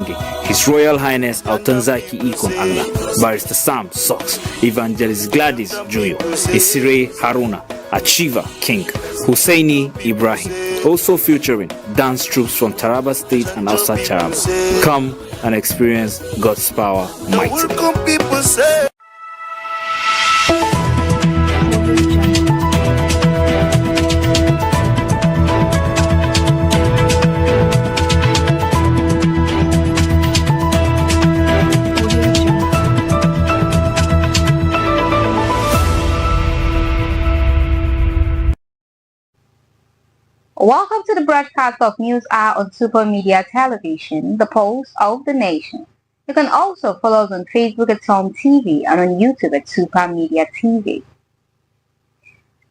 His Royal Highness Autanzaki Ikon Allah, Barrister Sam Sox, Evangelist Gladys Juyo, Isire Haruna, Achieva King, Husseini Ibrahim, also featuring dance troops from Taraba State and outside Taraba. Come and experience God's power mightily. Welcome to the broadcast of News Hour on Super Media Television, the pulse of the nation. You can also follow us on Facebook at SUMTV and on YouTube at Super Media TV.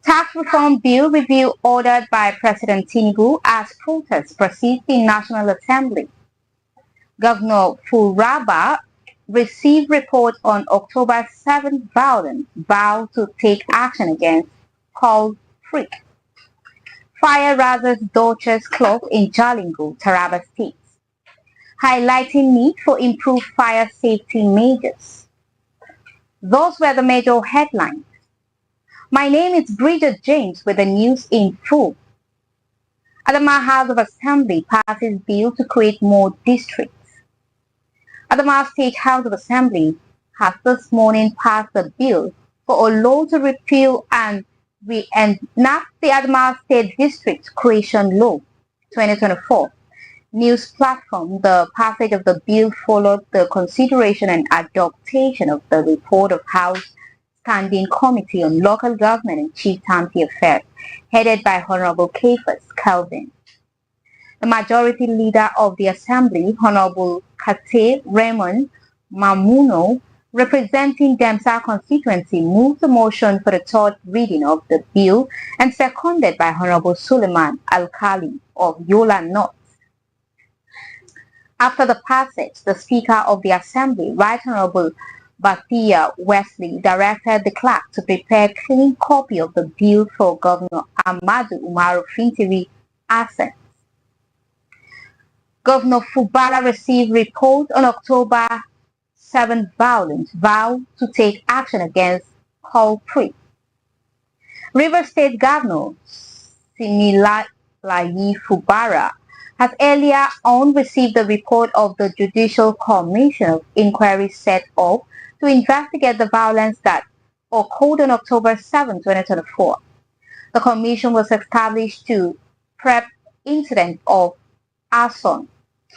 Tax Reform Bill review ordered by President Tinubu as protests proceed in National Assembly. Governor Furaba received report on October 7th violence, vow to take action against called freak. Fire razzes Dorchester Club in Jalingo, Taraba State, highlighting need for improved fire safety measures. Those were the major headlines. My name is Bridget James with the news in full. Adamawa House of Assembly passes bill to create more districts. Adamawa State House of Assembly has this morning passed a bill for a law to repeal and enact the Adamawa State District Creation Law 2024 news platform. The passage of the bill followed the consideration and adoption of the report of House Standing Committee on Local Government and Chieftaincy Affairs, headed by Honorable Cephas Kelvin. The majority leader of the Assembly, Honorable Kate Raymond Mamuno, representing Demsa constituency, moved the motion for the third reading of the bill and seconded by Honorable Suleiman Alkali of Yola North. After the passage, the Speaker of the Assembly, Right Honorable Bathia Wesley, directed the clerk to prepare a clean copy of the bill for Governor Ahmadu Umaru Fintiri absence. Governor Fubara received report on October 7 violence, vow to take action against culprit. River State Governor Similayi Fubara has earlier on received the report of the Judicial Commission of Inquiry set up to investigate the violence that occurred on October 7, 2024. The commission was established to prep incidents of arson,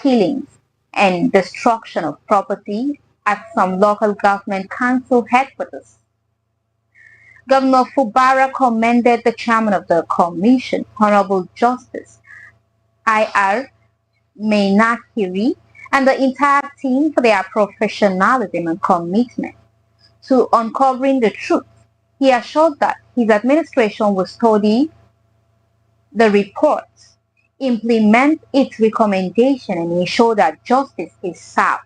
killings, and destruction of property at some local government council headquarters. Governor Fubara commended the chairman of the commission, Honorable Justice I.R. Mainakiri, and the entire team for their professionalism and commitment to uncovering the truth. He assured that his administration will study the report, implement its recommendation, and ensure that justice is served.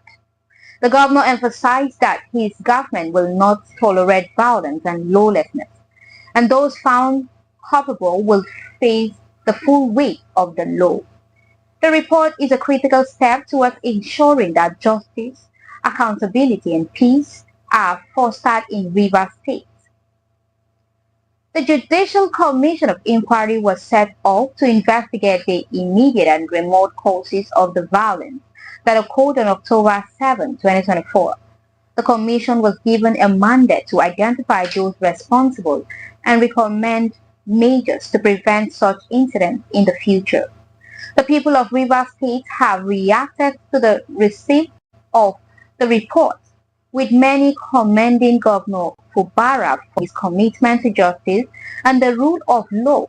The governor emphasized that his government will not tolerate violence and lawlessness, and those found culpable will face the full weight of the law. The report is a critical step towards ensuring that justice, accountability, and peace are fostered in Rivers State. The Judicial Commission of Inquiry was set up to investigate the immediate and remote causes of the violence that occurred on October 7, 2024. The Commission was given a mandate to identify those responsible and recommend measures to prevent such incidents in the future. The people of Rivers State have reacted to the receipt of the report, with many commending Governor Fubara for his commitment to justice and the rule of law.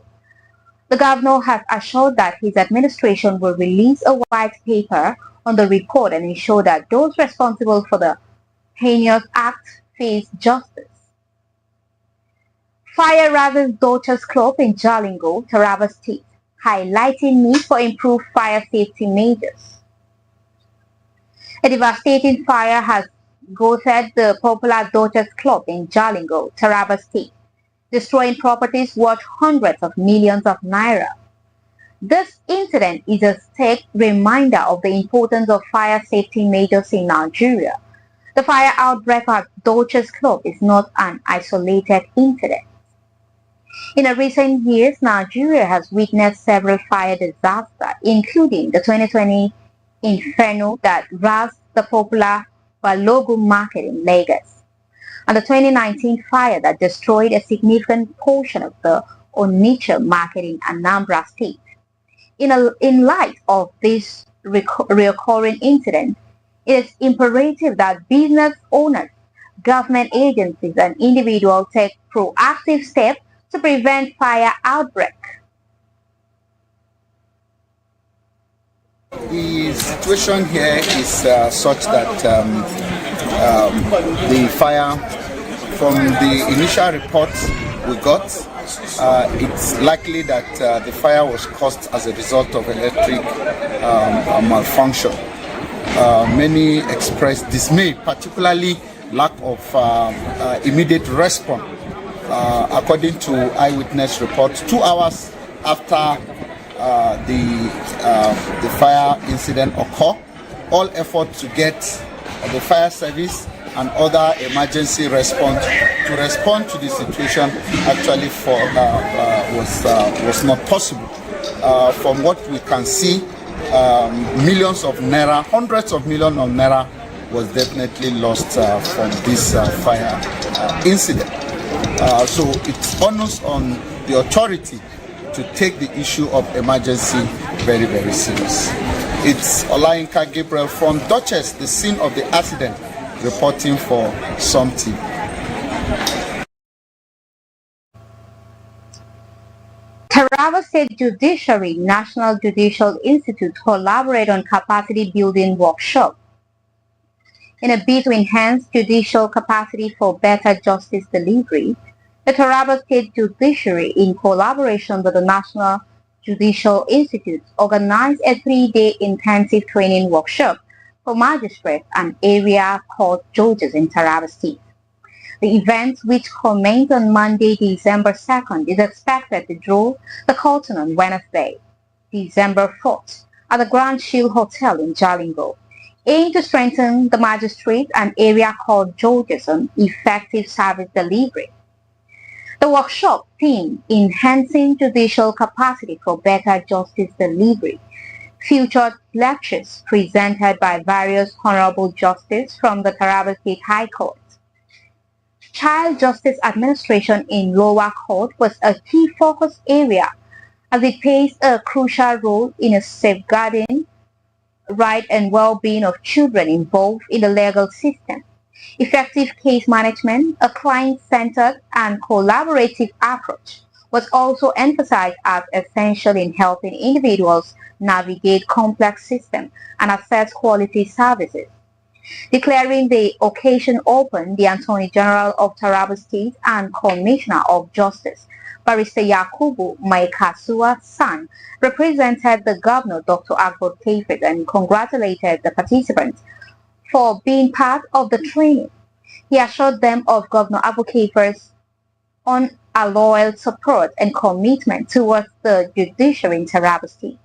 The governor has assured that his administration will release a white paper on the report and ensure that those responsible for the heinous act face justice. Fire razzes Dorchester Club in Jalingo, Taraba State, highlighting need for improved fire safety measures. A devastating fire has gutted the popular Dorchester Club in Jalingo, Taraba State, destroying properties worth hundreds of millions of naira. This incident is a stark reminder of the importance of fire safety measures in Nigeria. The fire outbreak at Dodgers Club is not an isolated incident. In recent years, Nigeria has witnessed several fire disasters, including the 2020 inferno that razed the popular Balogun market in Lagos, and the 2019 fire that destroyed a significant portion of the Onitsha market in Anambra State. In light of this recurring incident, it is imperative that business owners, government agencies, and individuals take proactive steps to prevent fire outbreak. The situation here is such that the fire, from the initial reports we got, it's likely that the fire was caused as a result of electric malfunction. Many expressed dismay, particularly lack of immediate response. According to eyewitness reports, 2 hours after the fire incident occurred, all efforts to get the fire service and other emergency response to respond to the situation actually was not possible. From what we can see, millions of naira, hundreds of millions of naira was definitely lost from this fire incident. So it's onus on the authority to take the issue of emergency very, very serious. It's Olayinka Gabriel from Duchess, the scene of the accident, reporting for SUMTV. Taraba State Judiciary National Judicial Institute collaborate on capacity building workshop in a bid to enhance judicial capacity for better justice delivery. The Taraba State Judiciary, in collaboration with the National Judicial Institute, organized a 3-day intensive training workshop for magistrates and area court judges in Taraba State. The event, which commenced on Monday, December 2nd, is expected to draw the curtain on Wednesday, December 4th, at the Grand Shield Hotel in Jalingo, aimed to strengthen the magistrate and area court judges on effective service delivery. The workshop theme, Enhancing Judicial Capacity for Better Justice Delivery, featured lectures presented by various honorable justices from the Taraba State High Court. Child Justice Administration in lower court was a key focus area, as it plays a crucial role in safeguarding right and well-being of children involved in the legal system. Effective case management, a client-centered and collaborative approach was also emphasized as essential in helping individuals navigate complex systems and access quality services. Declaring the occasion open, the Attorney General of Taraba State and Commissioner of Justice, Barrister Yakubu Maikasua San, represented the Governor, Dr. Akbar Kefid, and congratulated the participants for being part of the training. He assured them of Governor Abu Kefid's unalloyed support and commitment towards the judiciary in Taraba State.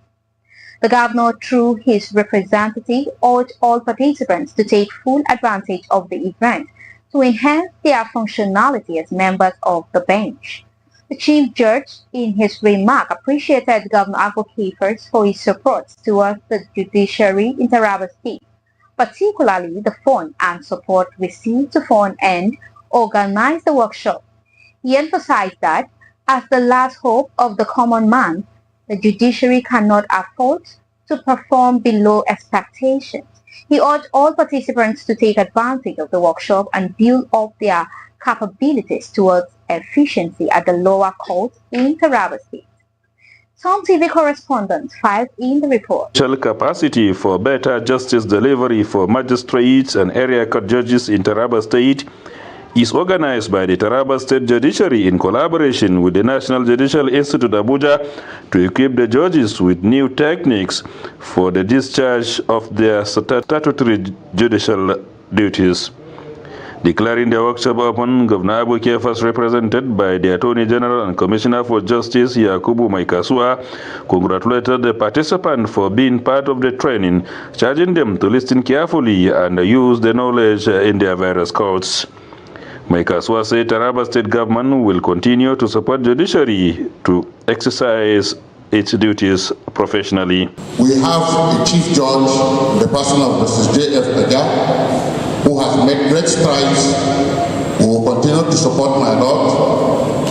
The Governor, through his representative, urged all participants to take full advantage of the event to enhance their functionality as members of the bench. The Chief Judge, in his remark, appreciated Governor Abu Kefid for his support towards the judiciary in Taraba State, particularly the fund and support received to fund and organize the workshop. He emphasized that, as the last hope of the common man, the judiciary cannot afford to perform below expectations. He urged all participants to take advantage of the workshop and build up their capabilities towards efficiency at the lower court in Taraba State. SUMTV correspondent filed in the report. Capacity for better justice delivery for magistrates and area court judges in Taraba State is organized by the Taraba State Judiciary in collaboration with the National Judicial Institute Abuja to equip the judges with new techniques for the discharge of their statutory judicial duties. Declaring the workshop open, Governor Abu Kefas, represented by the Attorney General and Commissioner for Justice Yakubu Maikasua, congratulated the participants for being part of the training, charging them to listen carefully and use the knowledge in their various courts. Maikasua said Taraba State Government will continue to support judiciary to exercise its duties professionally. We have a Chief Judge, the person of Mrs. J.F. Aga, who has made great strides, who will continue to support my Lord,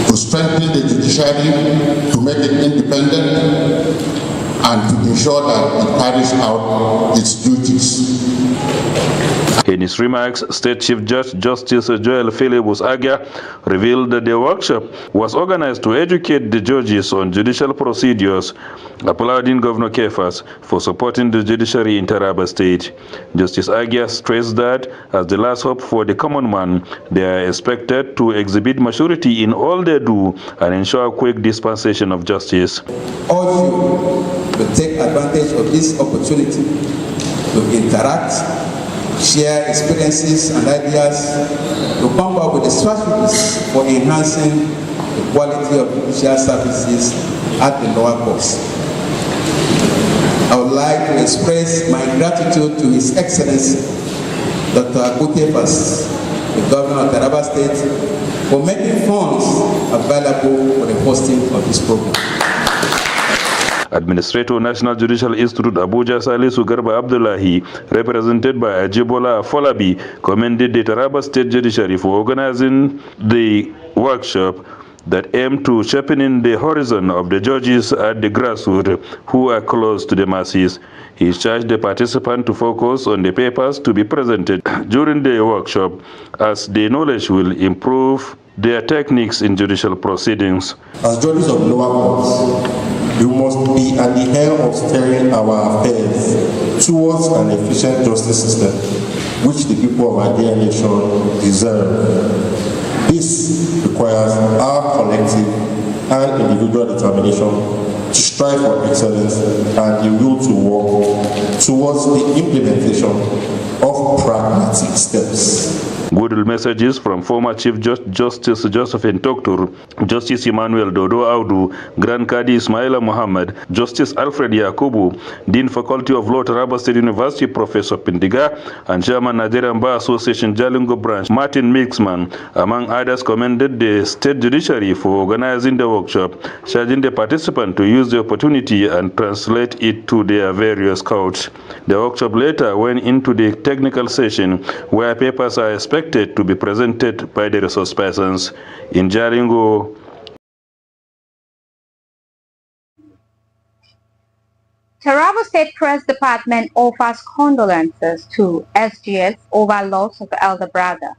to strengthen the judiciary, to make it independent, and to ensure that it carries out its duties. In his remarks, State Chief Judge Justice Joel Philibus Agia revealed that the workshop was organized to educate the judges on judicial procedures, applauding Governor Kefas for supporting the judiciary in Taraba State. Justice Agia stressed that, as the last hope for the common man, they are expected to exhibit maturity in all they do and ensure quick dispensation of justice. All of you will take advantage of this opportunity to interact, share experiences and ideas, to come up with the strategies for enhancing the quality of judicial services at the lower courts. I would like to express my gratitude to His Excellency, Dr. Abu Kefas, the Governor of Taraba State, for making funds available for the hosting of this program. Administrator National Judicial Institute Abuja Salisu Garba Abdullahi, represented by Ajibola Afolabi, commended the Taraba State Judiciary for organizing the workshop that aimed to sharpen the horizon of the judges at the grassroots who are close to the masses. He charged the participants to focus on the papers to be presented during the workshop, as the knowledge will improve their techniques in judicial proceedings. As judges of lower courts, we must be at the helm of steering our affairs towards an efficient justice system, which the people of our dear nation deserve. This requires our collective and individual determination to strive for excellence and the will to work towards the implementation of pragmatic steps. Good messages from former Chief Justice Joseph Ntoktur, Justice Emmanuel Dodo Audu, Grand Kadi Ismaila Muhammad, Justice Alfred Yakubu, Dean Faculty of Law, Taraba State University, Professor Pindiga, and Chairman Nigerian Bar Association Jalingo Branch, Martin Mixman, among others, commended the State Judiciary for organizing the workshop, charging the participants to use the opportunity and translate it to their various courts. The workshop later went into the technical session, where papers are expected to be presented by the resource persons. In Jalingo, Taraba State Press Department offers condolences to SGS over loss of elder brother.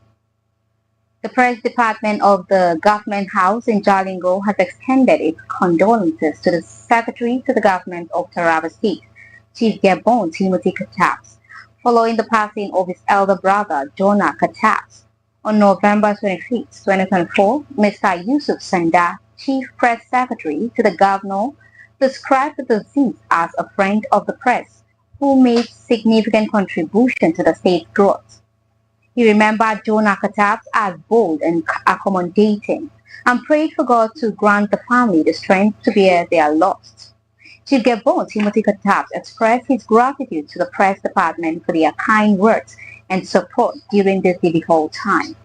The Press Department of the Government House in Jalingo has extended its condolences to the Secretary to the Government of Taraba State, Chief Gabon Timothy Katabs, following the passing of his elder brother, Jonah Katabs. On November 25, 2024, Mr. Yusuf Sanda, Chief Press Secretary to the Governor, described the deceased as a friend of the press who made significant contribution to the state's growth. He remembered Jonah Katabs as bold and accommodating and prayed for God to grant the family the strength to bear their loss. Chief Gabon Timothy Katabs expressed his gratitude to the Press Department for their kind words and support during this difficult time.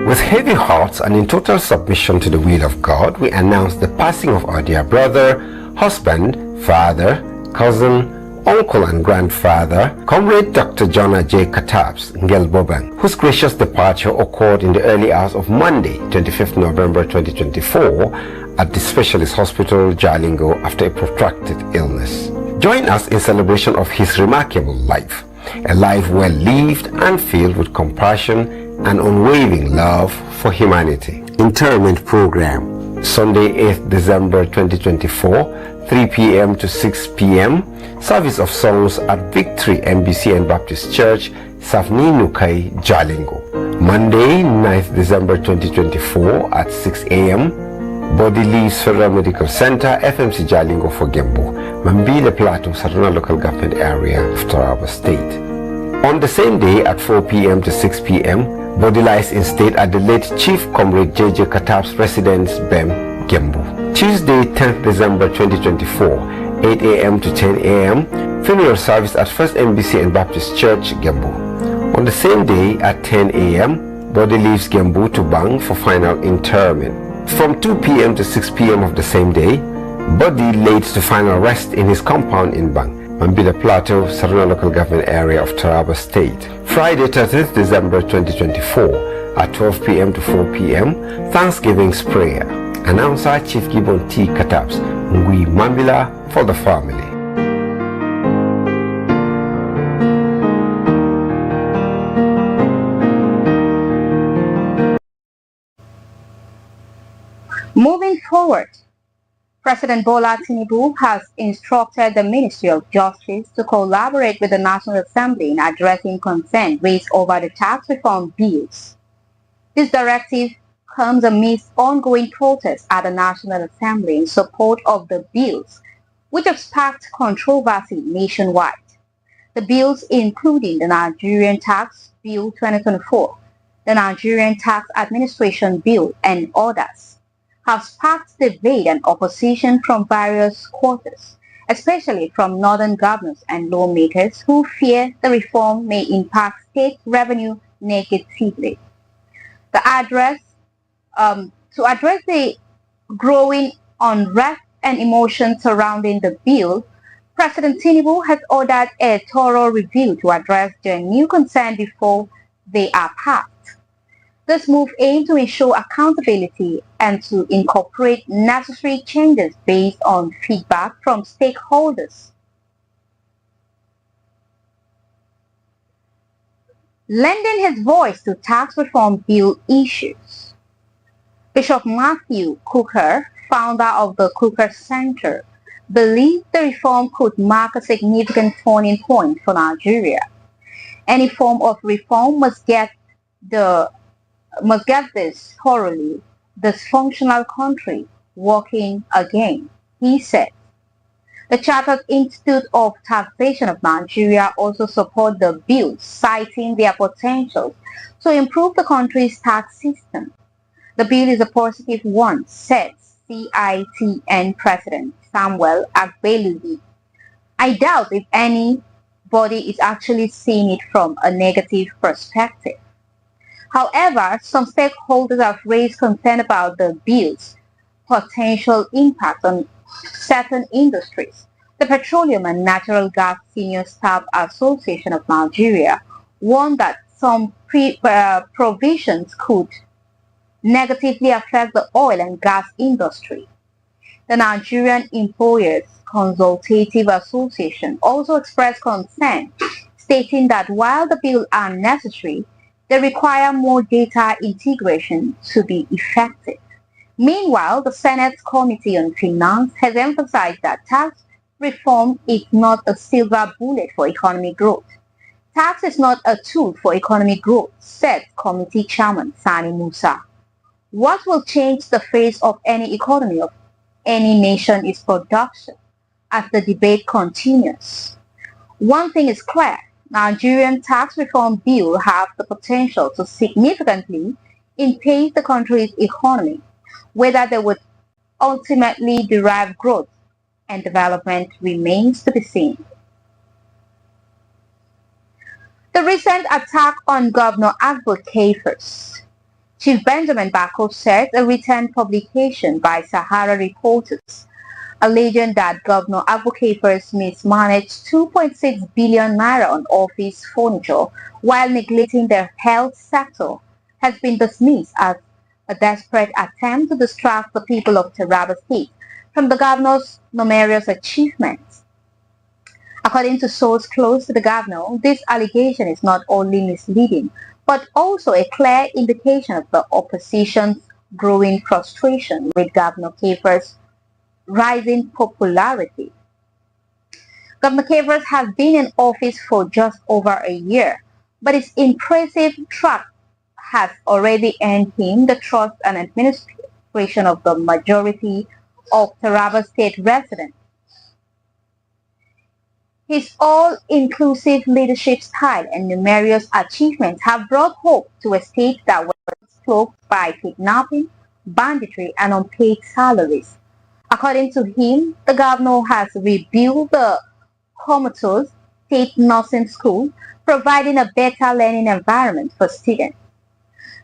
With heavy hearts and in total submission to the will of God, we announce the passing of our dear brother, husband, father, cousin, uncle and grandfather, Comrade Dr. Jonah J. Katabs Ngelbobang, whose gracious departure occurred in the early hours of Monday, 25th November 2024, at the Specialist Hospital, Jalingo, after a protracted illness. Join us in celebration of his remarkable life, a life well lived and filled with compassion and unwavering love for humanity. Interment Program, Sunday, 8th December 2024, 3 p.m. to 6 p.m. Service of songs at Victory MBC and Baptist Church, Safni Nukai, Jalingo. Monday, 9th December 2024 at 6 a.m. Body leaves Federal Medical Center, FMC Jalingo for Gembo, Mambila Plateau, Saruna Local Government Area of Taraba State. On the same day at 4 p.m. to 6 p.m., body lies in state at the late Chief Comrade J.J. Katab's residence, Bem, Gembu. Tuesday, 10th December 2024, 8 a.m. to 10 a.m., funeral service at First NBC and Baptist Church, Gembu. On the same day at 10 a.m., body leaves Gembu to Bang for final interment. From 2 p.m. to 6 p.m. of the same day, body laid to final rest in his compound in Bang, Mambila Plateau, Saruna Local Government Area of Taraba State. Friday, 30th December 2024, at 12 p.m. to 4 p.m., Thanksgiving's prayer. Announcer Chief Gibbon T. Katabs, Ngui Mambila for the family. Moving forward, President Bola Tinubu has instructed the Ministry of Justice to collaborate with the National Assembly in addressing concerns raised over the tax reform bills. This directive comes amidst ongoing protests at the National Assembly in support of the bills, which have sparked controversy nationwide. The bills, including the Nigerian Tax Bill 2024, the Nigerian Tax Administration Bill, and others, have sparked debate and opposition from various quarters, especially from northern governors and lawmakers who fear the reform may impact state revenue negatively. To address the growing unrest and emotion surrounding the bill, President Tinubu has ordered a thorough review to address their new concern before they are passed. This move aims to ensure accountability and to incorporate necessary changes based on feedback from stakeholders. Lending his voice to tax reform bill issues, Bishop Matthew Cooker, founder of the Cooker Center, believed the reform could mark a significant turning point for Nigeria. Any form of reform must get this thoroughly dysfunctional country working again, he said. The Chartered Institute of Taxation of Nigeria also support the bill, citing their potential to improve the country's tax system. The bill is a positive one, said CITN President Samuel Agbelubi. I doubt if anybody is actually seeing it from a negative perspective. However, some stakeholders have raised concern about the bill's potential impact on certain industries. The Petroleum and Natural Gas Senior Staff Association of Nigeria warned that some provisions could negatively affect the oil and gas industry. The Nigerian Employers Consultative Association also expressed concern, stating that while the bills are necessary, they require more data integration to be effective. Meanwhile, the Senate's Committee on Finance has emphasized that tax reform is not a silver bullet for economic growth. Tax is not a tool for economic growth, said Committee Chairman Sani Musa. What will change the face of any economy of any nation is production, as the debate continues. One thing is clear. Nigerian tax reform bill have the potential to significantly impact the country's economy. Whether they would ultimately derive growth and development remains to be seen. The recent attack on Governor Agbo Kefers. Chief Benjamin Bako said a written publication by Sahara reporters alleging that Governor Agbo Kefers mismanaged 2.6 billion naira on office furniture while neglecting the health sector has been dismissed as a desperate attempt to distract the people of Taraba State from the governor's numerous achievements. According to sources close to the governor, this allegation is not only misleading, but also a clear indication of the opposition's growing frustration with Governor Kefers' rising popularity. Governor Kefers has been in office for just over a year, but his impressive track has already earned him the trust and aspiration of the majority of Taraba State residents. His all-inclusive leadership style and numerous achievements have brought hope to a state that was cloaked by kidnapping, banditry, and unpaid salaries. According to him, the governor has rebuilt the comatose State Nursing School, providing a better learning environment for students.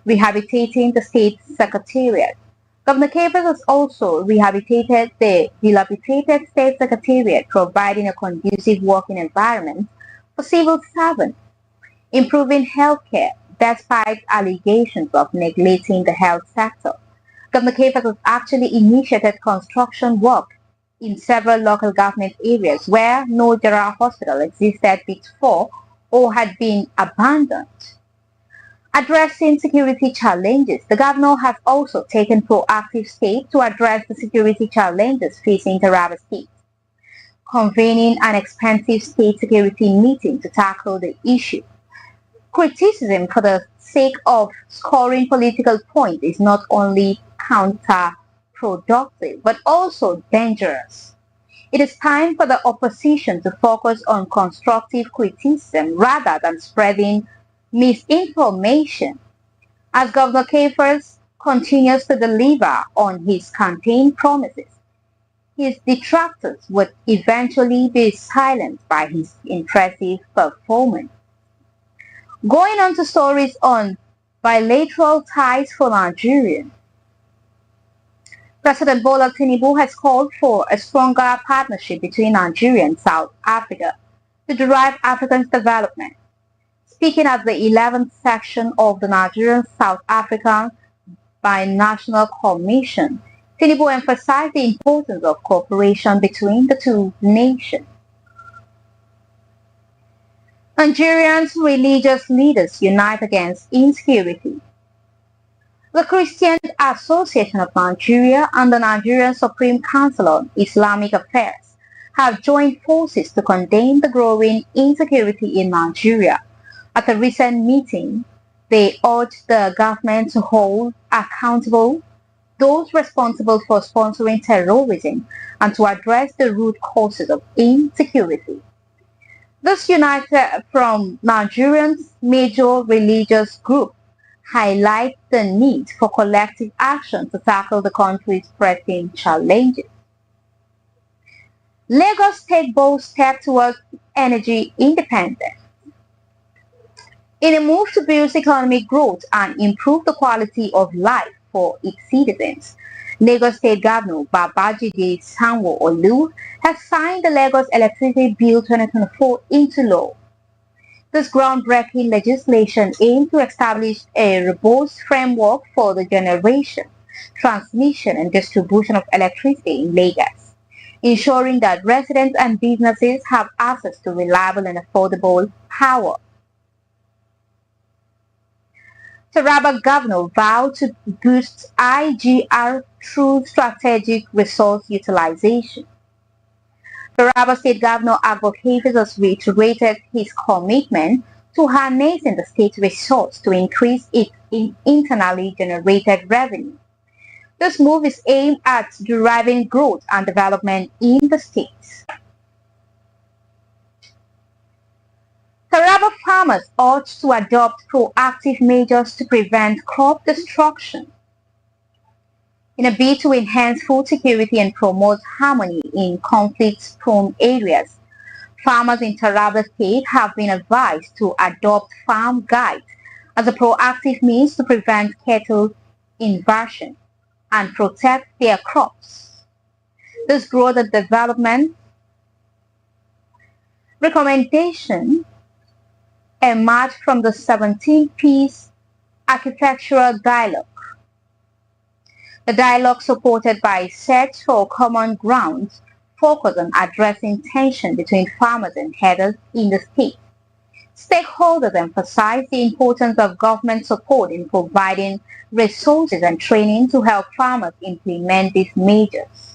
Rehabilitating the state secretariat. Governor Capers has also rehabilitated the dilapidated state secretariat, providing a conducive working environment for civil servants, improving healthcare despite allegations of neglecting the health sector. Governor Capers has actually initiated construction work in several local government areas where no general hospital existed before or had been abandoned. Addressing security challenges, the governor has also taken proactive steps to address the security challenges facing Taraba State, convening an expensive state security meeting to tackle the issue. Criticism for the sake of scoring political points is not only counterproductive but also dangerous. It is time for the opposition to focus on constructive criticism rather than spreading misinformation. As Governor Capers continues to deliver on his campaign promises, his detractors would eventually be silenced by his impressive performance. Going on to stories on bilateral ties for Nigeria. President Bola Tinubu has called for a stronger partnership between Nigeria and South Africa to drive Africa's development. Speaking at the 11th section of the Nigerian-South African Binational Commission, Tinubu emphasized the importance of cooperation between the two nations. Nigerians' religious leaders unite against insecurity. The Christian Association of Nigeria and the Nigerian Supreme Council on Islamic Affairs have joined forces to condemn the growing insecurity in Nigeria. At a recent meeting, they urged the government to hold accountable those responsible for sponsoring terrorism and to address the root causes of insecurity. This united from Nigeria's major religious group highlights the need for collective action to tackle the country's pressing challenges. Lagos takes bold steps towards energy independence. In a move to boost economic growth and improve the quality of life for its citizens, Lagos State Governor Babajide Sanwo-Olu has signed the Lagos Electricity Bill 2024 into law. This groundbreaking legislation aims to establish a robust framework for the generation, transmission, and distribution of electricity in Lagos, ensuring that residents and businesses have access to reliable and affordable power. Taraba Governor vowed to boost IGR through strategic resource utilization. Taraba State Governor advocated has reiterated his commitment to harnessing the state's resource to increase its internally generated revenue. This move is aimed at driving growth and development in the state. Taraba farmers urged to adopt proactive measures to prevent crop destruction. In a bid to enhance food security and promote harmony in conflict-prone areas, farmers in Taraba State have been advised to adopt farm guides as a proactive means to prevent cattle invasion and protect their crops. This growth and development recommendation emerged from the 17th Architectural Dialogue. The dialogue, supported by Search for Common Grounds, focused on addressing tension between farmers and herders in the state. Stakeholders emphasized the importance of government support in providing resources and training to help farmers implement these measures.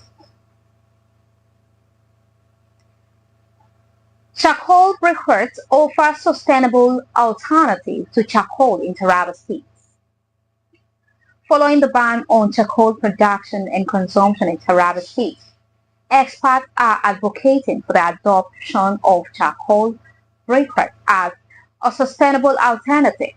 Charcoal briquettes offer sustainable alternatives to charcoal in Taraba State. following the ban on charcoal production and consumption in Taraba State. Experts are advocating for the adoption of charcoal briquettes as a sustainable alternative.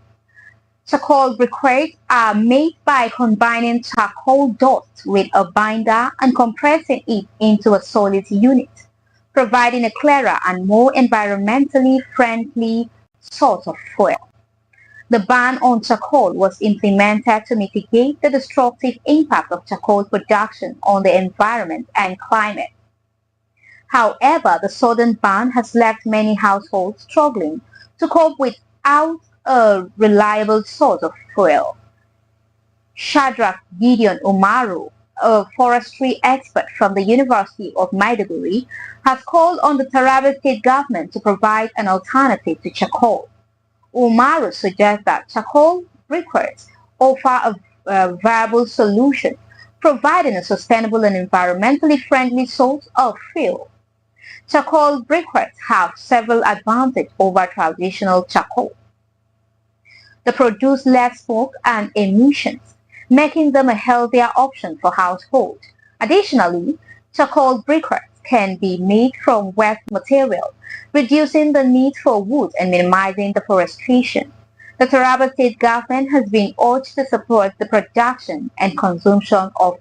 Charcoal briquettes are made by combining charcoal dust with a binder and compressing it into a solid unit, providing a clearer and more environmentally friendly source of fuel. The ban on charcoal was implemented to mitigate the destructive impact of charcoal production on the environment and climate. However, the sudden ban has left many households struggling to cope without a reliable source of fuel. Shadrach Gideon Umaru, a forestry expert from the University of Maiduguri, has called on the Taraba state government to provide an alternative to charcoal. Umaru suggests that charcoal briquettes offer a viable solution, providing a sustainable and environmentally friendly source of fuel. Charcoal briquettes have several advantages over traditional charcoal. They produce less smoke and emissions, making them a healthier option for households. Additionally, charcoal briquettes can be made from waste material, reducing the need for wood and minimizing deforestation. The Taraba state government has been urged to support the production and consumption of